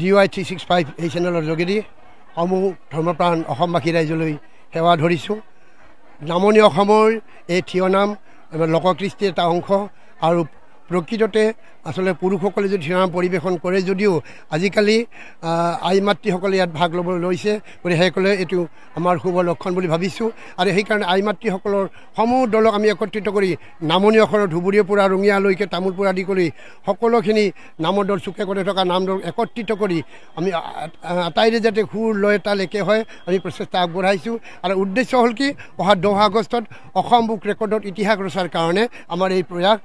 DY 365 এই চেনেলৰ যোগেদি সমূহ ধৰ্মপ্ৰাণ অসমবাসী ৰাইজলৈ সেৱা ধৰিছোঁ। নামনি অসমৰ এই থিয়নাম লোককৃষ্টিৰ এটা অংশ আৰু প্ৰকৃততে আসলে পুৰুষসকলে যদি থিয়নাম পৰিৱেশন কৰে যদিও আজিকালি আই মাতৃসকলে ইয়াত ভাগ ল'বলৈ লৈছে। গতিকে সেইসকলে এইটো আমাৰ শুভ লক্ষণ বুলি ভাবিছোঁ আৰু সেইকাৰণে আই মাতৃসকলৰ সমূহ দলক আমি একত্ৰিত কৰি নামনি অসমৰ ধুবুৰীৰ পৰা ৰঙিয়ালৈকে তামোলপুৰ আদি কৰি সকলোখিনি নামৰ দল চুকে কোণে থকা নাম দল একত্ৰিত কৰি আমি আটাইৰে যাতে সুৰ লয় তাল একে হয় আমি প্ৰচেষ্টা আগবঢ়াইছোঁ। আৰু উদ্দেশ্য হ'ল কি অহা 10 আগষ্টত অসম বুক ৰেকৰ্ডত ইতিহাস ৰচাৰ কাৰণে আমাৰ এই প্ৰয়াস।